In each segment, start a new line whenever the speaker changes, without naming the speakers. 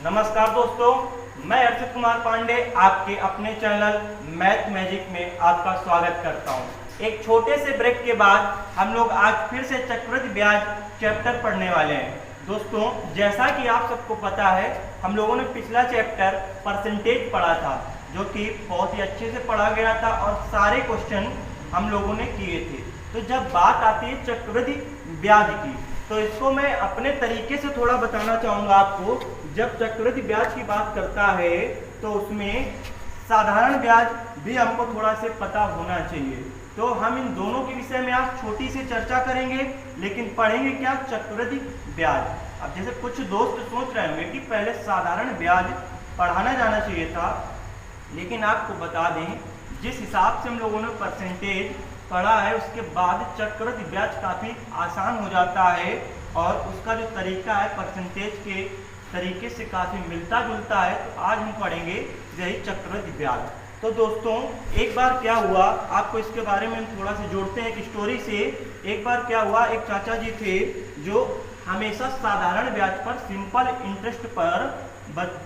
नमस्कार दोस्तों, मैं अर्चित कुमार पांडे आपके अपने चैनल मैथ मैजिक में आपका स्वागत करता हूं। एक छोटे से ब्रेक के बाद हम लोग आज फिर से चक्रवृद्धि ब्याज चैप्टर पढ़ने वाले हैं। दोस्तों, जैसा कि आप सबको पता है, हम लोगों ने पिछला चैप्टर परसेंटेज पढ़ा था, जो कि बहुत ही अच्छे से पढ़ा गया था और सारे क्वेश्चन हम लोगों ने किए थे। तो जब बात आती है चक्रवृद्धि ब्याज की, तो इसको मैं अपने तरीके से थोड़ा बताना चाहूँगा आपको। जब चक्रवृद्धि ब्याज की बात करता है तो उसमें साधारण ब्याज भी हमको थोड़ा से पता होना चाहिए। तो हम इन दोनों के विषय में आज छोटी सी चर्चा करेंगे, लेकिन पढ़ेंगे क्या? चक्रवृद्धि ब्याज। अब जैसे कुछ दोस्त सोच रहे होंगे कि पहले साधारण ब्याज पढ़ाना जाना चाहिए था, लेकिन आपको बता दें, जिस हिसाब से हम लोगों ने परसेंटेज पढ़ा है उसके बाद चक्रवृद्धि ब्याज काफ़ी आसान हो जाता है और उसका जो तरीका है परसेंटेज के तरीके से काफ़ी मिलता जुलता है। तो आज हम पढ़ेंगे यही चक्रवृद्धि ब्याज। तो दोस्तों, एक बार क्या हुआ, आपको इसके बारे में हम थोड़ा सा जोड़ते हैं एक स्टोरी से। एक बार क्या हुआ, एक चाचा जी थे जो हमेशा साधारण ब्याज पर, सिंपल इंटरेस्ट पर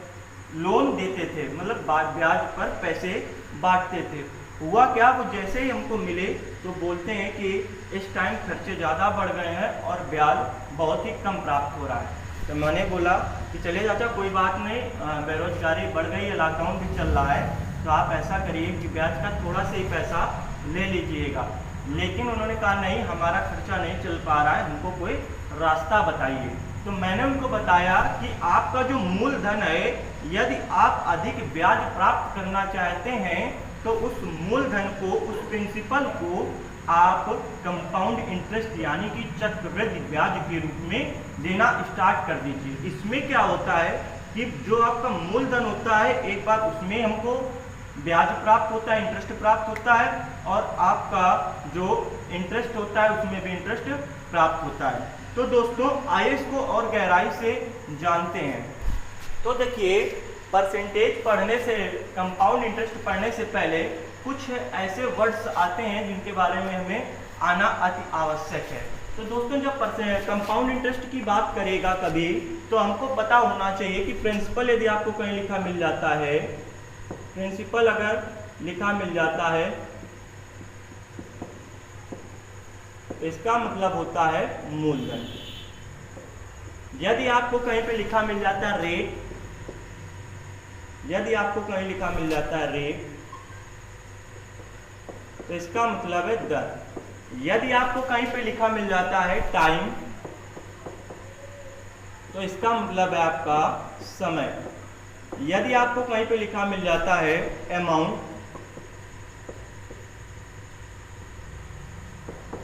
लोन देते थे, मतलब ब्याज पर पैसे बांटते थे। हुआ क्या, वो जैसे ही हमको मिले तो बोलते हैं कि इस टाइम खर्चे ज़्यादा बढ़ गए हैं और ब्याज बहुत ही कम प्राप्त हो रहा है। तो मैंने बोला कि चलिए चाचा, कोई बात नहीं, बेरोजगारी बढ़ गई है, लॉकडाउन भी चल रहा है, तो आप ऐसा करिए कि ब्याज का थोड़ा सा ही पैसा ले लीजिएगा। लेकिन उन्होंने कहा नहीं, हमारा खर्चा नहीं चल पा रहा है, हमको कोई रास्ता बताइए। तो मैंने उनको बताया कि आपका जो मूलधन है, यदि आप अधिक ब्याज प्राप्त करना चाहते हैं तो उस मूलधन को, उस प्रिंसिपल को आप कंपाउंड इंटरेस्ट यानी कि चक्रवृद्धि ब्याज के रूप में देना स्टार्ट कर दीजिए। इसमें क्या होता है कि जो आपका मूलधन होता है, एक बार उसमें हमको ब्याज प्राप्त होता है, इंटरेस्ट प्राप्त होता है, और आपका जो इंटरेस्ट होता है उसमें भी इंटरेस्ट प्राप्त होता है। तो दोस्तों, आइए इसको और गहराई से जानते हैं। तो देखिए, परसेंटेज पढ़ने से, कंपाउंड इंटरेस्ट पढ़ने से पहले कुछ ऐसे वर्ड्स आते हैं जिनके बारे में हमें आना अति आवश्यक है। तो दोस्तों, जब कंपाउंड इंटरेस्ट की बात करेगा कभी, तो हमको पता होना चाहिए कि प्रिंसिपल यदि आपको कहीं लिखा मिल जाता है, प्रिंसिपल अगर लिखा मिल जाता है, इसका मतलब होता है मूलधन। यदि आपको कहीं पे लिखा मिल जाता है रेट, यदि आपको कहीं लिखा मिल जाता है रेट, तो इसका मतलब है दर। यदि आपको कहीं पे लिखा मिल जाता है टाइम, तो इसका मतलब है आपका समय। यदि आपको कहीं पे लिखा मिल जाता है अमाउंट,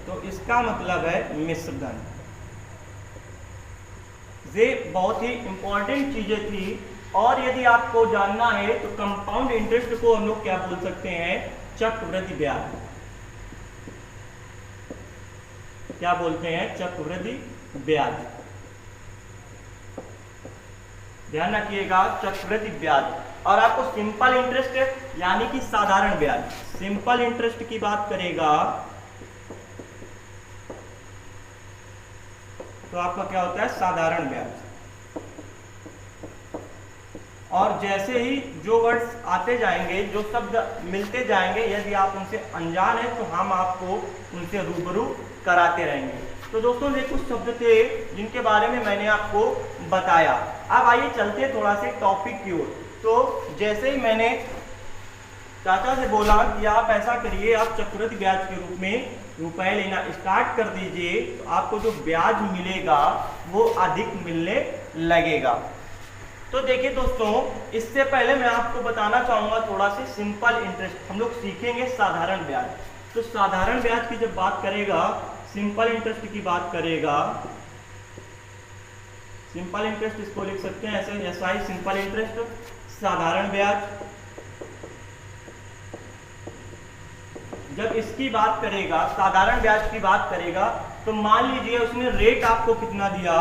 तो इसका मतलब है मिश्रधन। ये बहुत ही इंपॉर्टेंट चीजें थी। और यदि आपको जानना है तो कंपाउंड इंटरेस्ट को हम लोग क्या बोल सकते हैं? चक्रवृद्धि ब्याज। क्या बोलते हैं? चक्रवृद्धि ब्याज। ध्यान रखिएगा, चक्रवृद्धि ब्याज। और आपको सिंपल इंटरेस्ट यानी कि साधारण ब्याज, सिंपल इंटरेस्ट की बात करेगा तो आपका क्या होता है? साधारण ब्याज। और जैसे ही जो वर्ड्स आते जाएंगे, जो शब्द मिलते जाएंगे, यदि आप उनसे अनजान हैं तो हम आपको उनसे रूबरू कराते रहेंगे। तो दोस्तों, ये कुछ शब्द थे जिनके बारे में मैंने आपको बताया। अब आइए चलते थोड़ा से टॉपिक की ओर। तो जैसे ही मैंने चाचा से बोला कि आप ऐसा करिए, आप चक्रवृद्धि ब्याज के रूप में रुपए लेना स्टार्ट कर दीजिए, तो आपको जो ब्याज मिलेगा वो अधिक मिलने लगेगा। तो देखिए दोस्तों, इससे पहले मैं आपको बताना चाहूंगा थोड़ा सा सिंपल इंटरेस्ट। हम लोग सीखेंगे साधारण ब्याज। तो साधारण ब्याज की जब बात करेगा, सिंपल इंटरेस्ट की बात करेगा, सिंपल इंटरेस्ट इसको लिख सकते हैं ऐसे, एसआई सिंपल इंटरेस्ट, साधारण ब्याज। जब इसकी बात करेगा, साधारण ब्याज की बात करेगा, तो मान लीजिए उसने रेट आपको कितना दिया,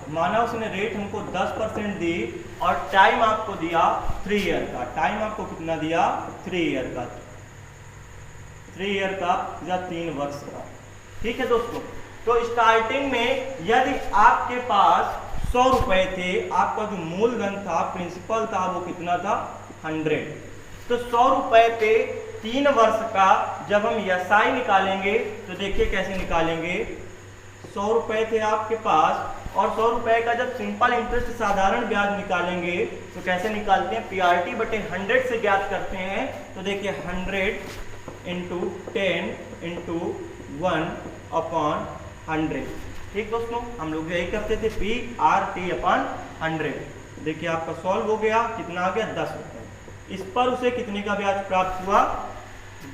माना उसने रेट हमको 10% दी और टाइम आपको दिया 3 ईयर का। टाइम आपको कितना दिया? 3 ईयर का, 3 ईयर का या 3 वर्ष का। ठीक है दोस्तों, तो स्टार्टिंग में यदि आपके पास 100 रुपए थे, आपका जो मूलधन था, प्रिंसिपल था, वो कितना था 100। तो 100 रुपए पे 3 वर्ष का जब हम एसआई निकालेंगे तो देखिए कैसे निकालेंगे। 100 रुपए थे आपके पास और 100 रुपए का जब सिंपल इंटरेस्ट साधारण ब्याज निकालेंगे तो कैसे निकालते हैं, पीआरटी बटे 100 से ज्ञात करते हैं। तो देखिए 100 इंटू 10 इंटू 1/100। ठीक दोस्तों, हम लोग यही करते थे, PRT/100। देखिए आपका सॉल्व हो गया, कितना आ गया 10 रुपए। इस पर उसे कितने का ब्याज प्राप्त हुआ,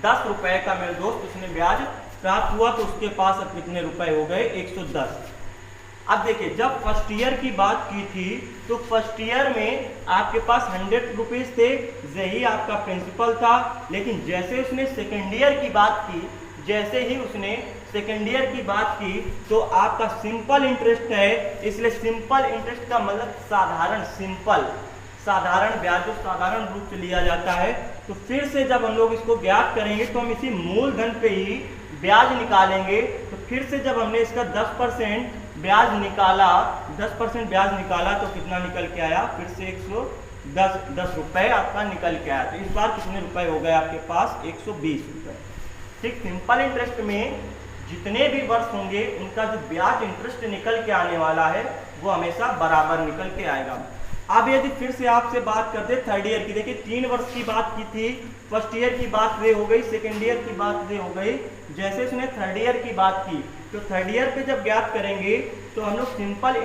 10 रुपए का मेरे दोस्त उसने ब्याज प्राप्त हुआ। तो उसके पास अब कितने रुपए हो गए, 110। अब देखिए जब फर्स्ट ईयर की बात की थी तो फर्स्ट ईयर में आपके पास 100 रुपीज थे, यही आपका प्रिंसिपल था। लेकिन जैसे उसने सेकेंड ईयर की बात की, जैसे ही उसने सेकेंड ईयर की बात की तो आपका सिंपल इंटरेस्ट है, इसलिए सिंपल इंटरेस्ट का मतलब साधारण, सिंपल साधारण ब्याज जो साधारण रूप से लिया जाता है। तो फिर से जब हम लोग इसको ज्ञात करेंगे तो हम इसी मूलधन पे ही ब्याज निकालेंगे। तो फिर से जब हमने इसका 10% ब्याज निकाला, 10% ब्याज निकाला तो कितना निकल के आया, फिर से 110 रुपए आपका निकल के आया। तो इस बार कितने रुपए हो गए आपके पास, 120 रुपए। ठीक, सिंपल इंटरेस्ट में जितने भी वर्ष होंगे उनका जो ब्याज इंटरेस्ट निकल के आने वाला है वो हमेशा बराबर निकल के आएगा। अब यदि फिर से आपसे बात करते थर्ड ईयर की, देखिए 3 वर्ष की बात की थी, फर्स्ट ईयर की बात वे हो गई, सेकेंड ईयर की बात वे हो गई। जैसे उसने थर्ड ईयर की बात की तो थर्ड ईयर पे जब ज्ञात करेंगे तो हम लोग सिंपल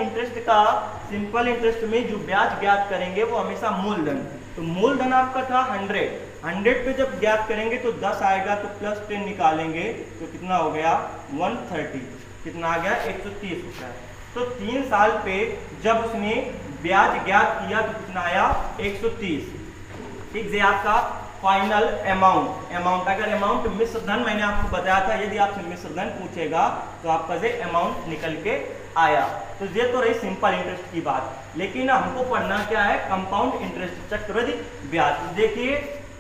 इंटरेस्ट में जो ब्याज ज्ञात करेंगे वो हमेशा मूलधन। तो मूलधन आपका था 100 पे जब ज्ञात करेंगे तो 10 आएगा, तो प्लस 10 निकालेंगे तो कितना हो गया 130, कितना आ गया 130 रुपए। तो 3 साल पे जब उसने ब्याज ज्ञात किया तो कितना आया 130। ठीक, ये आपका फाइनल अमाउंट। अगर अमाउंट मिश्र धन, मैंने आपको बताया था यदि आपसे मिश्र धन पूछेगा तो आपका ये अमाउंट निकल के आया। तो ये तो रही सिंपल इंटरेस्ट की बात। लेकिन हमको पढ़ना क्या है, कंपाउंड इंटरेस्ट, चक्रवृद्धि ब्याज। देखिए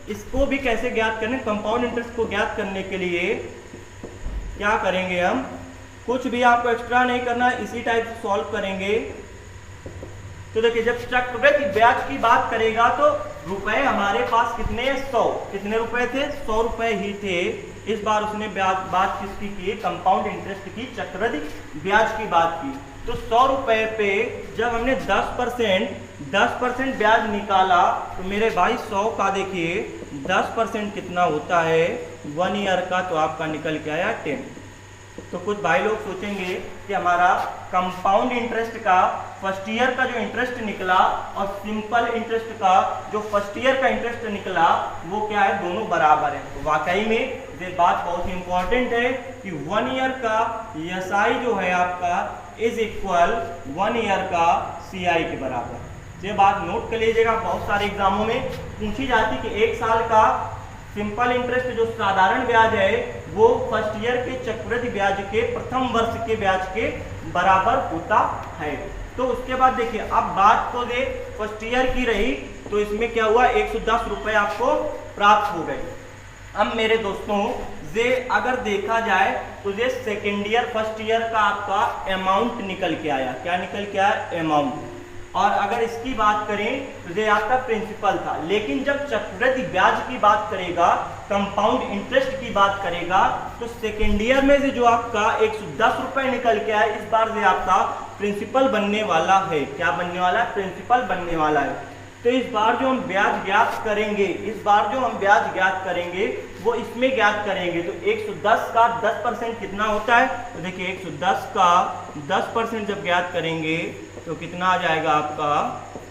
इसको भी कैसे ज्ञात करें, कंपाउंड इंटरेस्ट को ज्ञात करने के लिए क्या करेंगे, हम कुछ भी आपको एक्स्ट्रा नहीं करना, इसी टाइप से सॉल्व करेंगे। तो देखिए जब चक्रवृद्धि ब्याज की बात करेगा तो रुपए हमारे पास कितने, 100, कितने रुपए थे, 100 रुपए ही थे। इस बार उसने बात किसकी की, कंपाउंड इंटरेस्ट की, चक्रवृद्धि ब्याज की बात की। तो 100 रुपए पे जब हमने 10% ब्याज निकाला तो मेरे भाई 100 का देखिए 10% कितना होता है 1 ईयर का, तो आपका निकल के आया 10। तो कुछ भाई लोग सोचेंगे कि हमारा कंपाउंड इंटरेस्ट का फर्स्ट ईयर का जो इंटरेस्ट निकला और सिंपल इंटरेस्ट का जो फर्स्ट ईयर का इंटरेस्ट निकला वो क्या है, दोनों बराबर है। तो वाकई में ये बात बहुत ही इंपॉर्टेंट है कि 1 ईयर का एसआई जो है आपका इज इक्वल 1 ईयर का सीआई के बराबर। ये बात नोट कर लीजिएगा, बहुत सारे एग्जामों में पूछी जाती कि 1 साल का सिंपल इंटरेस्ट जो साधारण ब्याज है वो फर्स्ट ईयर के चक्रवृद्धि ब्याज के प्रथम वर्ष के ब्याज के बराबर होता है। तो उसके बाद देखिए अब बात तो ये फर्स्ट ईयर की रही, तो इसमें क्या हुआ 110 रुपए आपको प्राप्त हो गए। अब मेरे दोस्तों ये अगर देखा जाए तो ये सेकेंड ईयर फर्स्ट ईयर का आपका अमाउंट निकल के आया, क्या निकल के आया, अमाउंट। और अगर इसकी बात करें तो ये आपका प्रिंसिपल था। लेकिन जब चक्रवृद्धि ब्याज की बात करेगा, कंपाउंड इंटरेस्ट की बात करेगा, तो सेकेंड ईयर में से जो आपका 110 रुपए निकल के आया, इस बार से आपका प्रिंसिपल बनने वाला है। क्या बनने वाला है, प्रिंसिपल बनने वाला है। तो इस बार जो हम ब्याज ज्ञात करेंगे, वो इसमें ज्ञात करेंगे। तो 110 का 10% कितना होता है, तो देखिए 110 का 10% जब ज्ञात करेंगे तो कितना आ जाएगा आपका,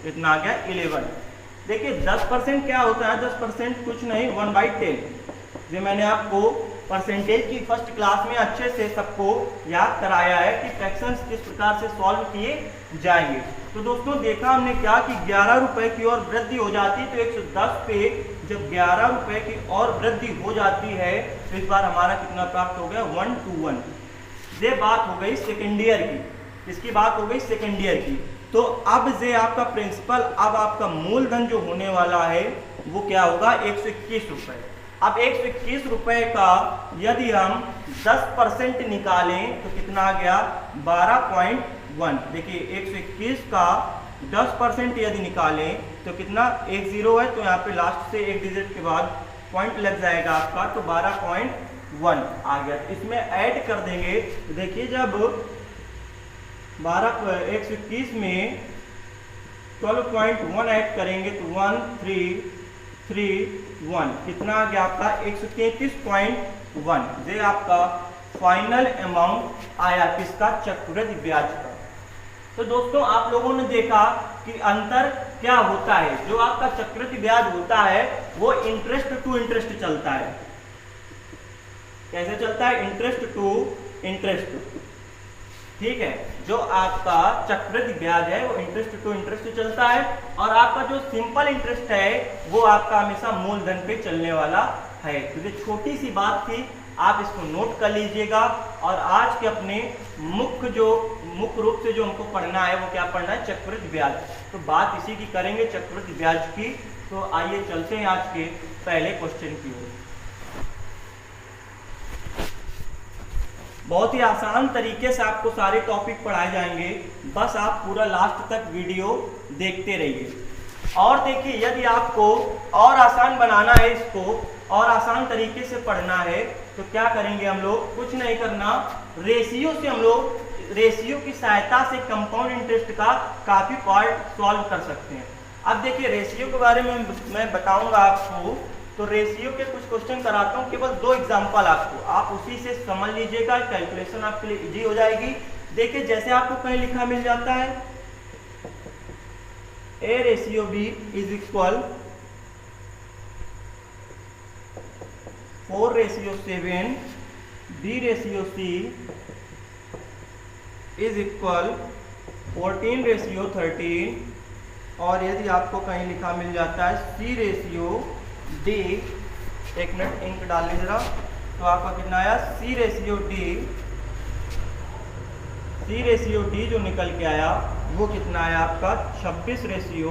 कितना आ गया 11। देखिए 10% क्या होता है, 10% कुछ नहीं 1/10। जो मैंने आपको परसेंटेज की फर्स्ट क्लास में अच्छे से सबको याद कराया है कि फ्रैक्शंस किस प्रकार से सॉल्व किए जाएंगे। तो दोस्तों देखा हमने क्या कि 11 रुपए की और वृद्धि हो जाती है। तो 110 पे जब 11 रुपए की और वृद्धि हो जाती है तो इस बार हमारा कितना प्राप्त हो गया, 1:1। ये बात हो गई सेकेंड ईयर की, इसकी बात हो गई सेकेंड ईयर की। तो अब ये आपका प्रिंसिपल, अब आपका मूलधन जो होने वाला है वो क्या होगा, 121 रुपए। अब 121 रुपए का यदि हम 10% निकालें तो कितना आ गया 12.1। देखिए 121 का 10% यदि निकालें तो कितना, 10 है तो यहाँ पे लास्ट से एक डिजिट के बाद पॉइंट लग जाएगा आपका, तो 12.1 आ गया। इसमें ऐड कर देंगे तो देखिए जब 121 में 12.1 ऐड करेंगे तो 1331 कितना आ गया आपका 133.1। ये आपका फाइनल अमाउंट आया किसका, चक्रवृद्धि ब्याज का। तो दोस्तों आप लोगों ने देखा कि अंतर क्या होता है। जो आपका चक्रवृद्धि ब्याज होता है वो इंटरेस्ट टू इंटरेस्ट चलता है। कैसे चलता है, इंटरेस्ट टू इंटरेस्ट, ठीक है। जो आपका चक्रवृद्धि ब्याज है वो इंटरेस्ट टू इंटरेस्ट चलता है, और आपका जो सिंपल इंटरेस्ट है वो आपका हमेशा मूलधन पे चलने वाला है। तो ये छोटी सी बात थी, आप इसको नोट कर लीजिएगा। और आज के अपने मुख्य रूप से जो हमको पढ़ना है वो क्या पढ़ना है, चक्रवृद्धि ब्याज। तो बात इसी की करेंगे, चक्रवृद्धि ब्याज की। तो आइए चलते हैं आज के पहले क्वेश्चन की ओर। बहुत ही आसान तरीके से आपको सारे टॉपिक पढ़ाए जाएंगे, बस आप पूरा लास्ट तक वीडियो देखते रहिए। और देखिए यदि आपको और आसान बनाना है, इसको और आसान तरीके से पढ़ना है, तो क्या करेंगे हम लोग, कुछ नहीं करना, रेशियो से हम लोग रेशियो की सहायता से कंपाउंड इंटरेस्ट का काफी पार्ट सॉल्व कर सकते हैं। अब देखिए रेशियो के बारे में मैं बताऊंगा आपको, तो रेशियो के कुछ क्वेश्चन कराता हूँ, केवल 2 एग्जांपल आपको, आप उसी से समझ लीजिएगा, कैलकुलेशन आपके लिए इजी हो जाएगी। देखिए जैसे आपको कहीं लिखा मिल जाता है A ratio B is equal 4 ratio 7, B ratio C is equal 14 ratio 13, और यदि आपको कहीं लिखा मिल जाता है C रेशियो D, एक मिनट इंक डालने जरा, तो आपका कितना आया, C रेशियो D जो निकल के आया वो कितना आया आपका 26 रेशियो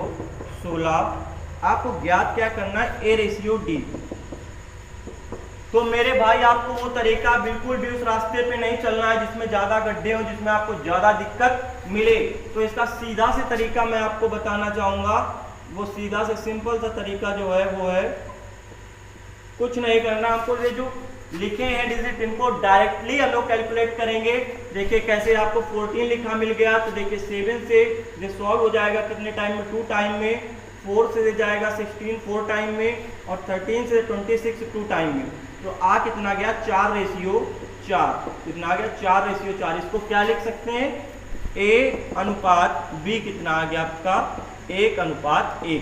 16। आपको ज्ञात क्या करना है, A रेशियो D। तो मेरे भाई आपको वो तरीका बिल्कुल भी उस रास्ते पे नहीं चलना है जिसमें ज्यादा गड्ढे हो, जिसमें आपको ज्यादा दिक्कत मिले। तो इसका सीधा से तरीका मैं आपको बताना चाहूंगा, वो सीधा से सिंपल सा तरीका जो है वो है, कुछ नहीं करना आपको, ये जो लिखे हैं डिजिट इनको डायरेक्टली हम लोग कैलकुलेट करेंगे। देखिए कैसे, आपको 14 लिखा मिल गया, तो देखिए 7 से ये सॉल्व हो जाएगा कितने टाइम में, 2 टाइम में, 4 से जाएगा 16 4 टाइम में, और 13 से 26 2 टाइम में। तो आ कितना गया 4 रेशियो 4, कितना आ गया 4 रेशियो 4। इसको क्या लिख सकते हैं, A अनुपात B कितना आ गया आपका 1 अनुपात 1।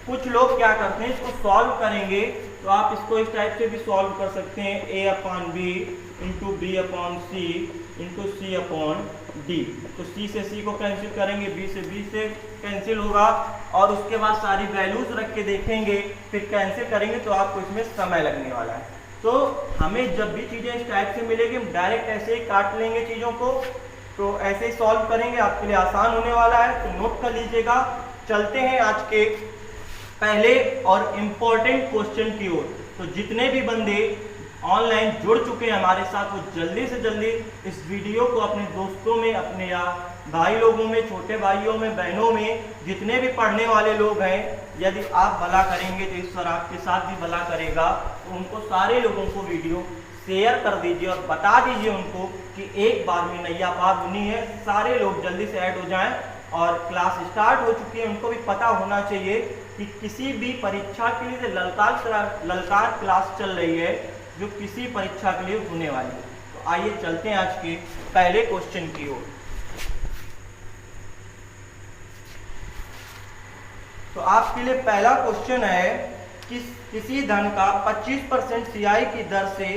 कुछ लोग क्या करते हैं, इसको सॉल्व करेंगे तो आप इसको इस टाइप से भी सॉल्व कर सकते हैं, A/B into B/C into C/D। तो C से C को कैंसिल करेंगे, B से B से कैंसिल होगा, और उसके बाद सारी वैल्यूज रख के देखेंगे, फिर कैंसिल करेंगे तो आपको इसमें समय लगने वाला है। तो हमें जब भी चीज़ें इस टाइप से मिलेगी हम डायरेक्ट ऐसे ही काट लेंगे चीज़ों को, तो ऐसे ही सॉल्व करेंगे, आपके लिए आसान होने वाला है। तो नोट कर लीजिएगा। चलते हैं आज के पहले और इम्पोर्टेंट क्वेश्चन की ओर। तो जितने भी बंदे ऑनलाइन जुड़ चुके हैं हमारे साथ, वो जल्दी से जल्दी इस वीडियो को अपने दोस्तों में, अपने या भाई लोगों में, छोटे भाइयों में, बहनों में, जितने भी पढ़ने वाले लोग हैं, यदि आप भला करेंगे तो ईश्वर आपके साथ भी भला करेगा। तो उनको सारे लोगों को वीडियो शेयर कर दीजिए और बता दीजिए उनको कि एक बार में नैया पार होनी है। सारे लोग जल्दी से ऐड हो जाएं, और क्लास स्टार्ट हो चुकी है, उनको भी पता होना चाहिए कि किसी भी परीक्षा के लिए ललकार क्लास चल रही है, जो किसी परीक्षा के लिए होने वाली है। तो आइए चलते हैं आज के पहले क्वेश्चन की ओर। तो आपके लिए पहला क्वेश्चन है कि किसी धन का 25% CI की दर से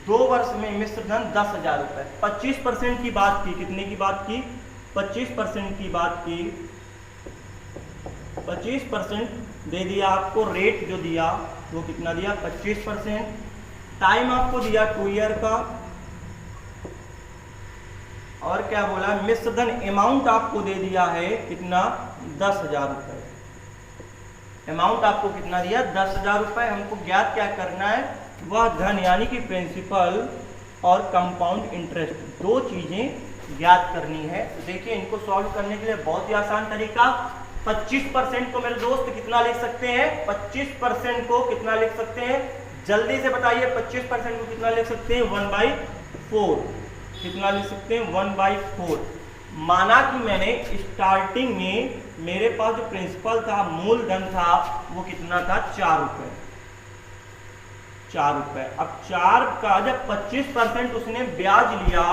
2 वर्ष में मिश्र धन 10,000 रुपए। 25% की बात की, कितने की बात की, 25% की बात की, 25% दे दिया आपको, रेट जो दिया वो कितना दिया 25%, टाइम आपको दिया 2 ईयर का, और क्या बोला, मिश्र धन अमाउंट आपको दे दिया है कितना 10,000 रुपए। अमाउंट आपको कितना दिया 10,000 रुपए। हमको ज्ञात क्या करना है, वह धन यानी कि प्रिंसिपल और कंपाउंड इंटरेस्ट दो चीजें ज्ञात करनी है। तो देखिए इनको सॉल्व करने के लिए बहुत ही आसान तरीका, 25% को मेरे दोस्त कितना लिख सकते हैं, 25% को कितना लिख सकते हैं, जल्दी से बताइए 25% को कितना लिख सकते हैं, 1/4। कितना लिख सकते हैं, 1/4। माना कि मैंने स्टार्टिंग में मेरे पास जो प्रिंसिपल था, मूलधन था, वो कितना था 4 रुपए। 4 रुपए। अब 4 का जब 25% उसने ब्याज लिया,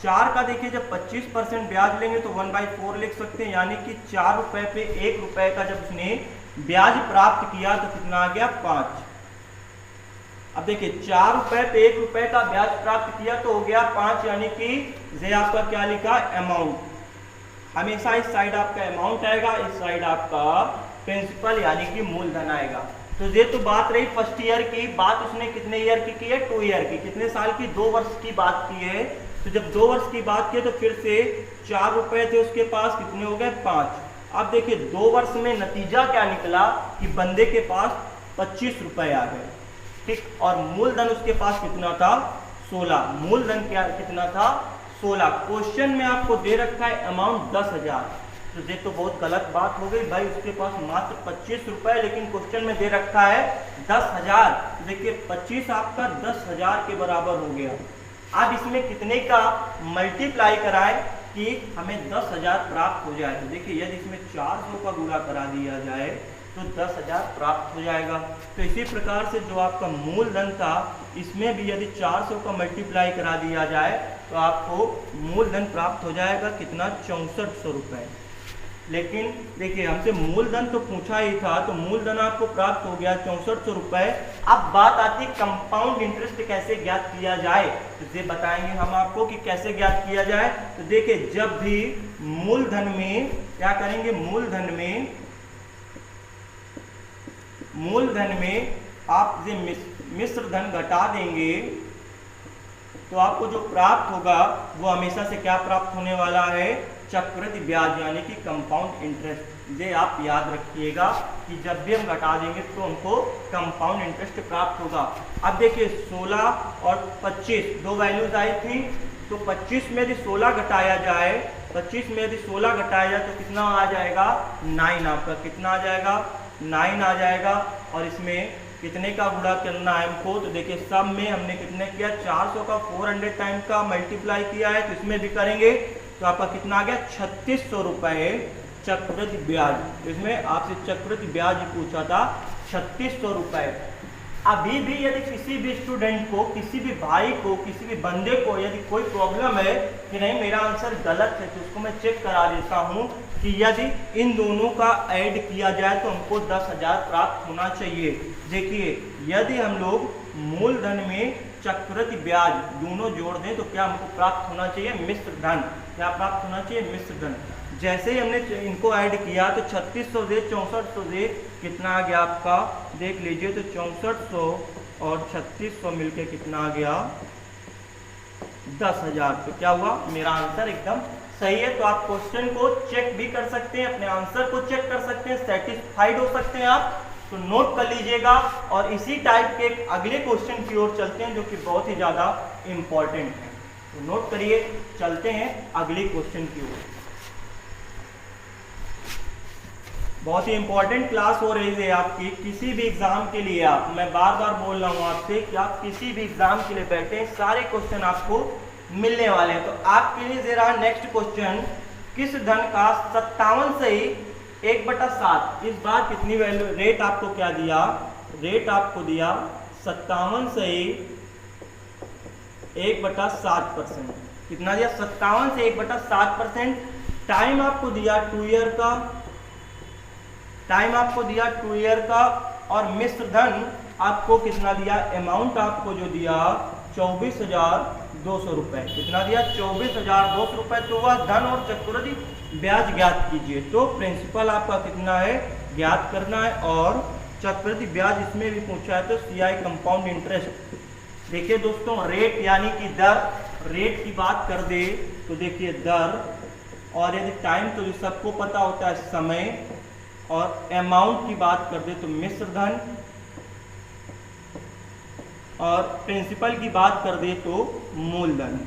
4 का देखिए जब 25% ब्याज लेंगे तो 1/4 लिख सकते हैं, यानी कि 4 रुपए पे 1 रुपए का जब उसने ब्याज प्राप्त किया तो कितना आ गया 5। अब देखिए 4 रुपए पे 1 रुपए का ब्याज प्राप्त किया तो हो गया 5, यानी कि ये आपका क्या लिखा, अमाउंट। हमेशा इस साइड आपका अमाउंट आएगा, इस साइड आपका प्रिंसिपल यानी कि मूलधन आएगा। तो ये तो बात रही फर्स्ट ईयर की। बात उसने कितने ईयर की है, 2 ईयर की। कितने साल की, 2 वर्ष की बात की है। तो जब 2 वर्ष की बात की तो फिर से 4 रुपए थे उसके पास, कितने हो गए 5। अब देखिए 2 वर्ष में नतीजा क्या निकला कि बंदे के पास 25 रुपए आ गए, ठीक। और मूलधन उसके पास कितना था, 16। मूलधन क्या कितना था, 16। क्वेश्चन में आपको दे रखा है अमाउंट 10,000, तो ये तो बहुत गलत बात हो गई भाई। उसके पास मात्र 25 रुपए, लेकिन क्वेश्चन में दे रखा है 10,000। तो देखिए 25 आपका 10,000 के बराबर हो गया। अब इसमें कितने का मल्टीप्लाई कराए कि हमें 10,000 प्राप्त हो जाए। तो देखिए यदि इसमें 400 का गुणा करा दिया जाए तो 10,000 प्राप्त हो जाएगा। तो इसी प्रकार से जो आपका मूलधन था, इसमें भी यदि 400 का मल्टीप्लाई करा दिया जाए तो आपको मूलधन प्राप्त हो जाएगा कितना, 6400 रुपए। लेकिन देखिए हमसे मूलधन तो पूछा ही था, तो मूलधन आपको प्राप्त हो गया 6400 रुपए। अब बात आती है कंपाउंड इंटरेस्ट कैसे ज्ञात किया जाए, तो ये बताएंगे हम आपको कि कैसे ज्ञात किया जाए। तो देखिए जब भी मूलधन में क्या करेंगे, मूलधन में आप ये मिश्र धन घटा देंगे तो आपको जो प्राप्त होगा वो हमेशा से क्या प्राप्त होने वाला है, चक्रवृद्धि ब्याज यानी कि कंपाउंड इंटरेस्ट। ये आप याद रखिएगा कि जब भी हम घटा देंगे तो हमको कंपाउंड इंटरेस्ट प्राप्त होगा। अब देखिए 16 और 25 दो वैल्यूज आई थी, तो 25 में यदि 16 घटाया जाए, 25 में यदि 16 घटाया जाए तो कितना आ जाएगा, 9। आपका कितना आ जाएगा, 9 आ जाएगा। और इसमें कितने का गुणा करना है हमको, तो देखिए सब में हमने कितने किया, 400 का 400 टाइम का मल्टीप्लाई किया है, तो इसमें भी करेंगे तो आपका कितना आ गया, 3600 रुपए चक्रवृद्धि ब्याज। तो इसमें आपसे चक्रवृद्धि ब्याज पूछा था 3600 रुपए। अभी भी यदि किसी भी स्टूडेंट को, किसी भी भाई को, किसी भी बंदे को यदि कोई प्रॉब्लम है कि नहीं मेरा आंसर गलत है, तो उसको मैं चेक करा देता हूँ कि यदि इन दोनों का ऐड किया जाए तो हमको 10,000 प्राप्त होना चाहिए। देखिए यदि हम लोग मूलधन में चक्रवृद्धि ब्याज दोनों जोड़ दें तो क्या हमको प्राप्त होना चाहिए, मिश्र धन। क्या प्राप्त होना चाहिए, मिश्र धन। जैसे ही हमने इनको ऐड किया तो 3600 से 6400 से कितना आ गया आपका, देख लीजिए, तो 6400 और 3600 मिलके कितना आ गया, 10,000। तो क्या हुआ, मेरा आंसर एकदम सही है। तो आप क्वेश्चन को चेक भी कर सकते हैं, अपने आंसर को चेक कर सकते हैं, सेटिस्फाइड हो सकते हैं आप। तो नोट कर लीजिएगा और इसी टाइप के अगले क्वेश्चन की ओर चलते हैं जो कि बहुत ही ज़्यादा इम्पॉर्टेंट है। तो नोट करिए, चलते हैं अगले क्वेश्चन की ओर। बहुत ही इंपॉर्टेंट क्लास हो रही है आपकी, किसी भी एग्जाम के लिए। आप, मैं बार बार बोल रहा हूँ आपसे कि आप किसी भी एग्जाम के लिए बैठे, सारे क्वेश्चन आपको मिलने वाले हैं। तो आपके लिए दे रहा नेक्स्ट क्वेश्चन, किस धन का 57 से ही 1/7, इस बार कितनी वैल्यू, रेट आपको क्या दिया, रेट आपको दिया 57 से ही 1/7%। कितना दिया, 57 से 1/7%। टाइम आपको दिया 2 ईयर का, टाइम आपको दिया 2 ईयर का। और मिश्र धन आपको कितना दिया, अमाउंट आपको जो दिया 24,200 रुपए। कितना दिया, 24,200 रुपए। तो वह धन और चक्रवृद्धि ब्याज ज्ञात कीजिए। तो प्रिंसिपल आपका कितना है, ज्ञात करना है, और चक्रवृद्धि ब्याज इसमें भी पूछा है तो CI कंपाउंड इंटरेस्ट। देखिए दोस्तों, रेट यानी कि दर, रेट की बात कर दे तो देखिए दर, और यदि टाइम तो सबको पता होता है समय, और अमाउंट की बात कर दे तो मिश्र धन, और प्रिंसिपल की बात कर दे तो मूलधन।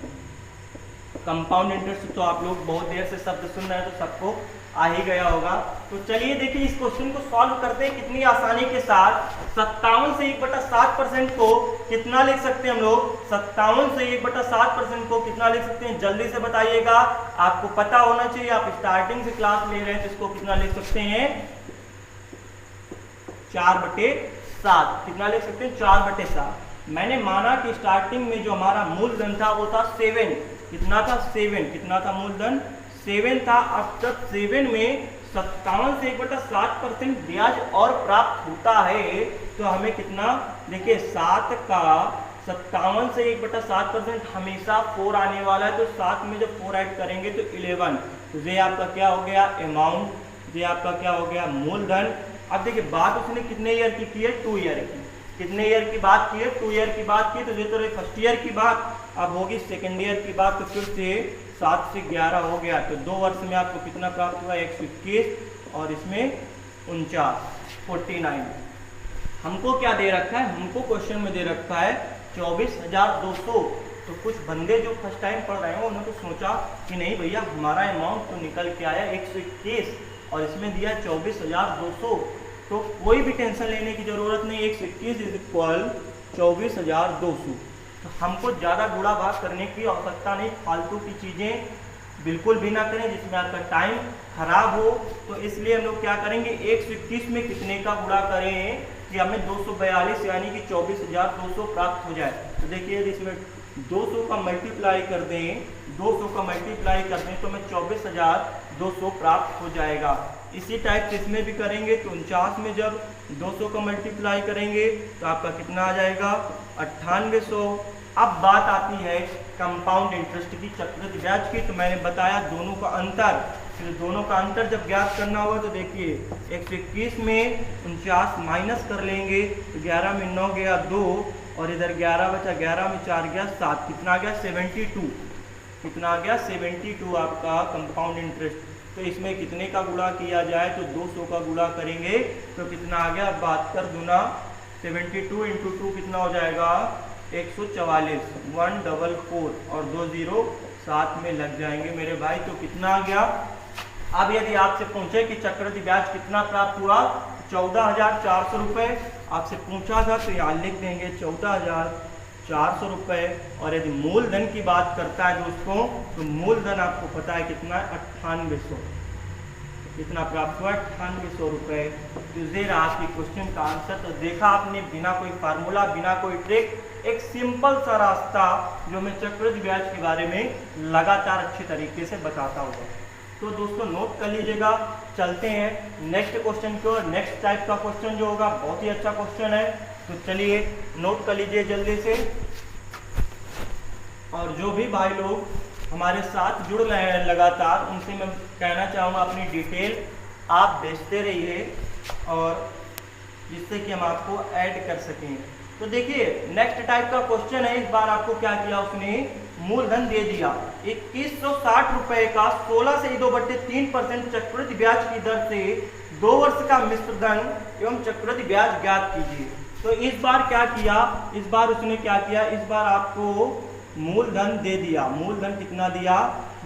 कंपाउंड इंटरेस्ट तो आप लोग बहुत देर से शब्द सुन रहे हैं तो सबको आ ही गया होगा। तो चलिए देखिए इस क्वेश्चन को सॉल्व करते हैं कितनी आसानी के साथ। 57 से 1/7% को कितना लिख सकते हैं हम लोग? 57 से 1/7% को कितना लिख सकते हैं? जल्दी से बताइएगा, आपको पता होना चाहिए। आप स्टार्टिंग से क्लास ले रहे हैं तो इसको कितना लिख सकते हैं? 4/7। कितना लिख सकते हैं? 4/7। मैंने माना कि स्टार्टिंग में जो हमारा मूलधन था वो था 7। कितना था? 7। कितना था मूलधन? 7 था। अब जब 7 में 57 से 1/7% ब्याज और प्राप्त होता है तो हमें कितना, देखिए 7 का 57 से 1/7% हमेशा 4 आने वाला है, तो 7 में जब 4 ऐड करेंगे तो 11। तो ये आपका क्या हो गया? अमाउंट। ये आपका क्या हो गया? मूलधन। अब देखिए बात उसने कितने ईयर की है? 2 ईयर की। कितने ईयर की बात की है? 2 ईयर की बात की। तो ये तो रही फर्स्ट ईयर की बात। अब होगी सेकेंड ईयर की बात। तो फिर से 7 से 11 हो गया, तो 2 वर्ष में आपको कितना प्राप्त हुआ? 121 और इसमें 49, 49। हमको क्या दे रखा है? हमको क्वेश्चन में दे रखा है 24,200। तो कुछ बंदे जो फर्स्ट टाइम पढ़ रहे हैं उन्होंने तो सोचा कि नहीं भैया हमारा अमाउंट तो निकल के आया 121 और इसमें दिया 24,200, तो कोई भी टेंशन लेने की जरूरत नहीं। 121 इज इक्वल 24,200। तो हमको ज़्यादा गुणा भाग करने की आवश्यकता नहीं, फालतू की चीज़ें बिल्कुल भी ना करें जिसमें आपका टाइम खराब हो। तो इसलिए हम लोग क्या करेंगे? 121 में कितने का गुणा करें कि हमें 242 यानी कि 24,200 प्राप्त हो जाए। तो देखिए यदि इसमें 200 का मल्टीप्लाई कर दें, 200 का मल्टीप्लाई कर दें तो हमें 24,200 प्राप्त हो जाएगा। इसी टाइप से इसमें भी करेंगे तो 49 में जब 200 का मल्टीप्लाई करेंगे तो आपका कितना आ जाएगा? 9800। अब बात आती है कंपाउंड इंटरेस्ट की, चक्रवृद्धि ब्याज की। तो मैंने बताया दोनों का अंतर, फिर दोनों का अंतर जब ज्ञात करना होगा तो देखिए 121 में 49 माइनस कर लेंगे तो 11 में 9 गया 2 और इधर 11 बचा, 11 में 4 गया 7। कितना आ गया? 72। कितना आ गया? 72 आपका कंपाउंड इंटरेस्ट। तो इसमें कितने का गुणा किया जाए? तो 200 का गुणा करेंगे तो कितना आ गया? 72 गुना 72 इंटू 2 कितना हो जाएगा? 144, 144 और 2 0 साथ में लग जाएंगे मेरे भाई। तो कितना आ गया? अब यदि आपसे पूछे कि चक्रवृद्धि ब्याज कितना प्राप्त हुआ? 14,400 रुपये आपसे पूछा था तो यहाँ लिख देंगे 14,400 रुपये। और यदि मूलधन की बात करता है दोस्तों तो मूलधन आपको पता है कितना है? 9800। कितना प्राप्त हुआ? 9800 रुपये। तो ये रहा आपकी क्वेश्चन का आंसर। तो देखा आपने, बिना कोई फार्मूला, बिना कोई ट्रिक, एक सिंपल सा रास्ता जो मैं चक्रवृद्धि ब्याज के बारे में लगातार अच्छे तरीके से बताता हूँ। तो दोस्तों नोट कर लीजिएगा। चलते हैं नेक्स्ट क्वेश्चन की ओर। नेक्स्ट टाइप का क्वेश्चन जो होगा बहुत ही अच्छा क्वेश्चन है, तो चलिए नोट कर लीजिए जल्दी से। और जो भी भाई लोग हमारे साथ जुड़ रहे हैं लगातार, उनसे मैं कहना चाहूँगा अपनी डिटेल आप भेजते रहिए और जिससे कि हम आपको ऐड कर सकें। तो देखिए नेक्स्ट टाइप का क्वेश्चन है। इस बार आपको क्या किया उसने? मूलधन दे दिया 2160 रुपए का 16 से 2/3% चक्रवृद्धि ब्याज की दर से 2 वर्ष का मिश्र धन एवं चक्रवृद्धि ब्याज ज्ञात कीजिए। तो इस बार क्या किया? इस बार उसने क्या किया? इस बार आपको मूलधन दे दिया। मूलधन कितना दिया?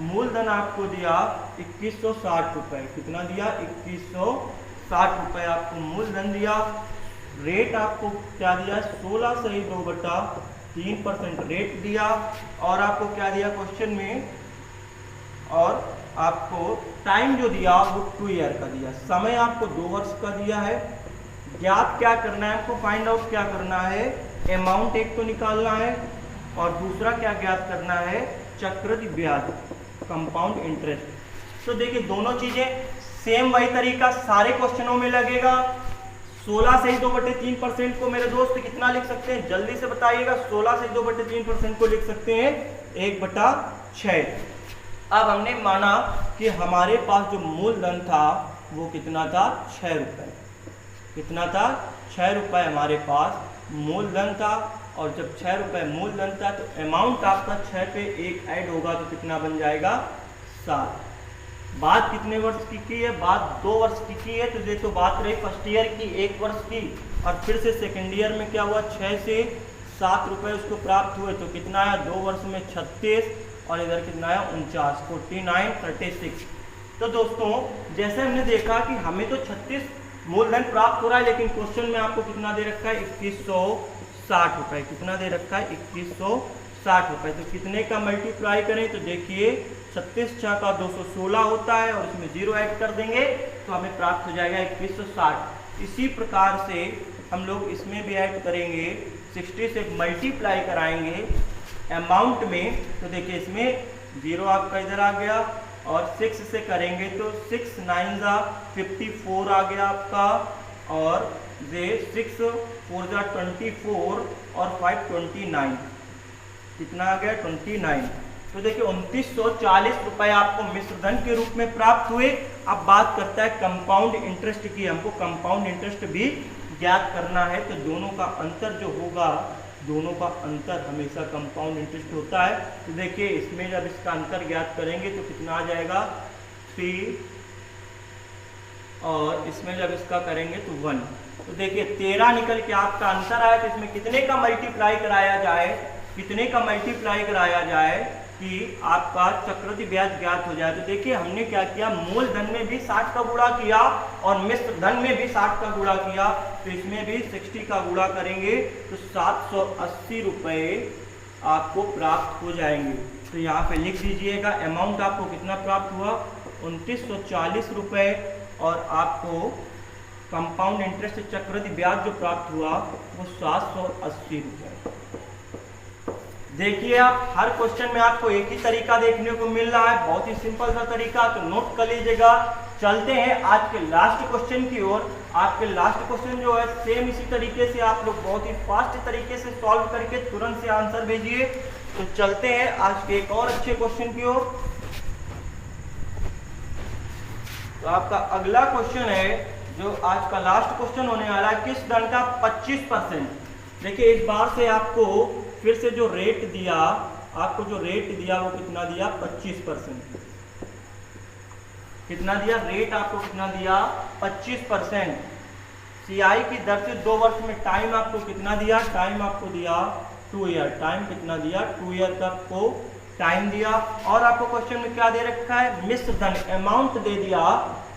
मूलधन आपको दिया 2160 रुपए। कितना दिया? 2160 रुपए आपको मूलधन दिया। रेट आपको क्या दिया? 16 से 2/3% रेट दिया। और आपको क्या दिया क्वेश्चन में? और आपको टाइम जो दिया वो 2 ईयर का दिया। समय आपको 2 वर्ष का दिया है। ज्ञात क्या करना है आपको? फाइंड आउट क्या करना है? अमाउंट एक तो निकालना है और दूसरा क्या ज्ञात करना है? चक्रवृद्धि ब्याज, कंपाउंड इंटरेस्ट। तो देखिए दोनों चीजें सेम वही तरीका सारे क्वेश्चनों में लगेगा। 16 से 2/3% को मेरे दोस्त कितना लिख सकते हैं? जल्दी से बताइएगा। 16 से 2/3% को लिख सकते हैं 1/6। अब हमने माना कि हमारे पास जो मूलधन था वो कितना था? 6 रुपये। कितना था? 6 रुपये हमारे पास मूलधन था। और जब 6 रुपये मूलधन था तो अमाउंट आपका 6 पे 1 ऐड होगा तो कितना बन जाएगा? 7। बात कितने वर्ष की है? बात 2 वर्ष की है। तो देखो बात रही फर्स्ट ईयर की 1 वर्ष की, और फिर से सेकेंड ईयर में क्या हुआ 6 से 7 रुपए उसको प्राप्त हुए। तो कितना आया 2 वर्ष में 36, और इधर कितना आया 49, 49, 36। तो दोस्तों जैसे हमने देखा कि हमें तो 36 मूलधन प्राप्त हो रहा है, लेकिन क्वेश्चन में आपको कितना दे रखा है 2160 रुपए। कितना दे रखा है 2160 रुपए। तो कितने का मल्टीप्लाई करें? तो देखिए 36 6 का 216 होता है, और इसमें 0 ऐड कर देंगे तो हमें प्राप्त हो जाएगा 2160। इसी प्रकार से हम लोग इसमें भी ऐड करेंगे, 60 से मल्टीप्लाई कराएंगे अमाउंट में। तो देखिए इसमें 0 आपका इधर आ गया, और 6 से करेंगे तो 6 9 जा 54 आ गया आपका, और ये 6 4 जा 24, और 5 29, कितना आ गया 29। तो देखिए 2940 रुपए आपको मिश्र धन के रूप में प्राप्त हुए। अब बात करता है कंपाउंड इंटरेस्ट की। हमको कंपाउंड इंटरेस्ट भी ज्ञात करना है। तो दोनों का अंतर जो होगा, दोनों का अंतर हमेशा कंपाउंड इंटरेस्ट होता है। तो देखिए इसमें जब इसका अंतर ज्ञात करेंगे तो कितना आ जाएगा 3, और इसमें जब इसका करेंगे तो 1। तो देखिए 13 निकल के आपका आंसर आया। तो इसमें कितने का मल्टीप्लाई कराया जाए, कितने का मल्टीप्लाई कराया जाए कि आपका चक्रवृद्धि ब्याज ज्ञात हो जाए। तो देखिए हमने क्या किया, मूलधन में भी 60 का गुणा किया, और मिश्र धन में भी 60 का गुणा किया। तो इसमें भी 60 का गुणा करेंगे तो 780 रुपए आपको प्राप्त हो जाएंगे। तो यहाँ पे लिख दीजिएगा अमाउंट आपको कितना प्राप्त हुआ 2940 रुपए, और आपको कंपाउंड इंटरेस्ट चक्रवृद्धि ब्याज जो प्राप्त हुआ वो 780 रुपए। देखिए आप हर क्वेश्चन में आपको एक ही तरीका देखने को मिल रहा है, बहुत ही सिंपल सा तरीका। तो नोट कर लीजिएगा। चलते हैं आज के लास्ट क्वेश्चन की ओर। आज के लास्ट क्वेश्चन जो है सेम इसी तरीके से आप लोग बहुत ही फास्ट तरीके से सॉल्व करके तुरंत से आंसर भेजिए। तो चलते हैं आज के एक और अच्छे क्वेश्चन की ओर। तो आपका अगला क्वेश्चन है जो आज का लास्ट क्वेश्चन होने वाला है, किस धन का 25%। देखिए इस बार से आपको फिर से जो रेट दिया, आपको जो रेट दिया वो कितना दिया 25%। कितना दिया रेट आपको, कितना दिया 25%। सीआई की दर से 2 वर्ष में टाइम आपको कितना दिया, टाइम आपको दिया 2 ईयर। टाइम कितना दिया 2 ईयर का आपको टाइम दिया। और आपको क्वेश्चन में क्या दे रखा है मिश्र धन अमाउंट दे दिया,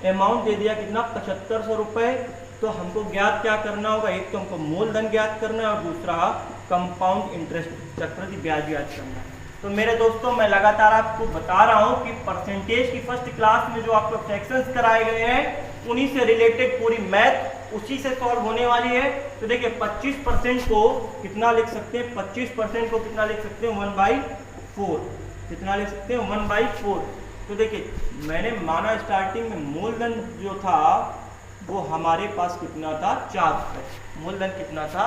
अमाउंट दे दिया कितना 7500 रुपए। तो हमको ज्ञात क्या करना होगा, एक तो हमको मूलधन ज्ञात करना है, और दूसरा कंपाउंड इंटरेस्ट चक्रवृद्धि ब्याज ज्ञात करना है। तो मेरे दोस्तों मैं लगातार आपको बता रहा हूं कि परसेंटेज की फर्स्ट क्लास में जो आपको सेक्शंस कराए गए हैं उन्हीं से रिलेटेड पूरी मैथ उसी से सॉल्व होने वाली है। तो देखिए 25% को कितना लिख सकते हैं, 25% को कितना लिख सकते हैं 1/4। कितना लिख सकते हैं 1/4। तो देखिए मैंने माना स्टार्टिंग में मूलधन जो था वो हमारे पास कितना था 4 रुपये। मूलधन कितना था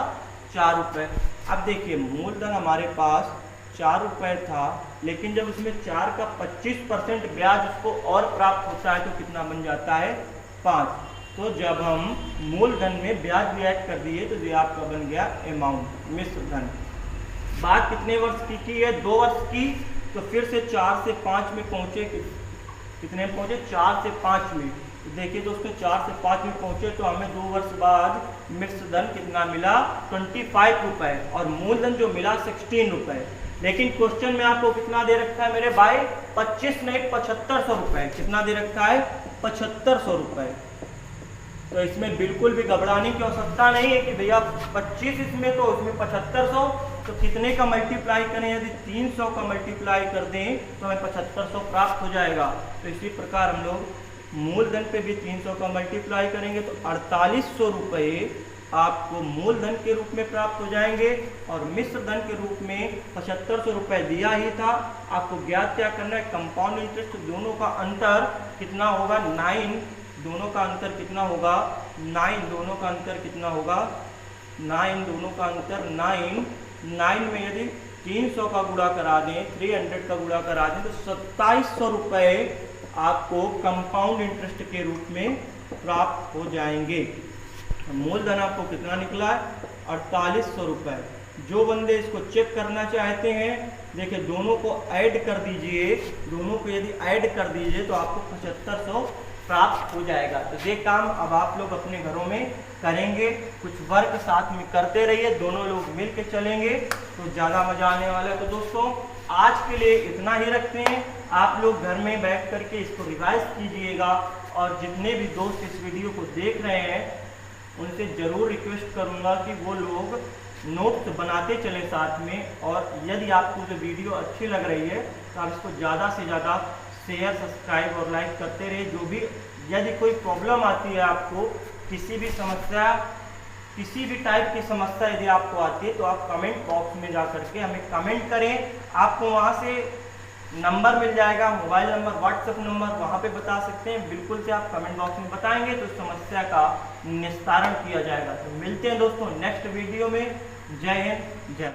4 रुपये। अब देखिए मूलधन हमारे पास 4 रुपये था, लेकिन जब उसमें 4 का 25% ब्याज उसको और प्राप्त होता है तो कितना बन जाता है 5। तो जब हम मूलधन में ब्याज भी ऐड कर दिए तो ये आपका बन गया अमाउंट मिश्र धन। बात कितने वर्ष की है 2 वर्ष की। तो फिर से 4 से 5 में पहुंचे, कितने में पहुंचे 4 से 5 में। तो देखिए दोस्तों 4 से 5 में पहुंचे तो हमें 2 वर्ष बाद मिश्र धन कितना मिला 25 रुपए, और मूलधन जो मिला 16 रुपए। लेकिन क्वेश्चन में आपको कितना दे रखा है मेरे भाई 25 नहीं 7500 रुपए। कितना दे रखा है 7500 रुपए। तो इसमें बिल्कुल भी घबराने की आवश्यकता नहीं है कि भैया 25 इसमें तो उसमें 7500। तो कितने का मल्टीप्लाई करें, यदि 300 का मल्टीप्लाई कर दें तो हमें 7500 प्राप्त हो जाएगा। तो इसी प्रकार हम लोग मूलधन पे भी 300 का मल्टीप्लाई करेंगे तो 4800 रुपये आपको मूलधन के रूप में प्राप्त हो जाएंगे, और मिश्र धन के रूप में 7500 रुपये दिया ही था। आपको ज्ञात क्या करना है कंपाउंड इंटरेस्ट। दोनों का अंतर कितना होगा 9। दोनों का अंतर कितना होगा 9। दोनों का अंतर कितना होगा 9। दोनों का अंतर 9। 9 में यदि 300 का गुणा करा दें, 300 का गुणा करा दें तो 2700 रुपये आपको कंपाउंड इंटरेस्ट के रूप में प्राप्त हो जाएंगे। मूलधन आपको कितना निकला है 4800 रुपये। जो बंदे इसको चेक करना चाहते हैं देखिए दोनों को ऐड कर दीजिए, दोनों को यदि ऐड कर दीजिए तो आपको 7500 प्राप्त हो जाएगा। तो ये काम अब आप लोग अपने घरों में करेंगे, कुछ वर्क साथ में करते रहिए, दोनों लोग मिल के चलेंगे तो ज़्यादा मजा आने वाला है। तो दोस्तों आज के लिए इतना ही रखते हैं, आप लोग घर में बैठ करके इसको रिवाइज कीजिएगा और जितने भी दोस्त इस वीडियो को देख रहे हैं उनसे ज़रूर रिक्वेस्ट करूँगा कि वो लोग नोट्स बनाते चलें साथ में, और यदि आपको जो वीडियो अच्छी लग रही है तो आप इसको ज़्यादा से ज़्यादा शेयर, सब्सक्राइब और लाइक करते रहिए। जो भी यदि कोई प्रॉब्लम आती है आपको, किसी भी समस्या, किसी भी टाइप की समस्या यदि आपको आती है तो आप कमेंट बॉक्स में जा करके हमें कमेंट करें। आपको वहाँ से नंबर मिल जाएगा, मोबाइल नंबर, व्हाट्सएप नंबर, वहाँ पे बता सकते हैं। बिल्कुल से आप कमेंट बॉक्स में बताएंगे तो समस्या का निस्तारण किया जाएगा। तो मिलते हैं दोस्तों नेक्स्ट वीडियो में। जय हिंद, जय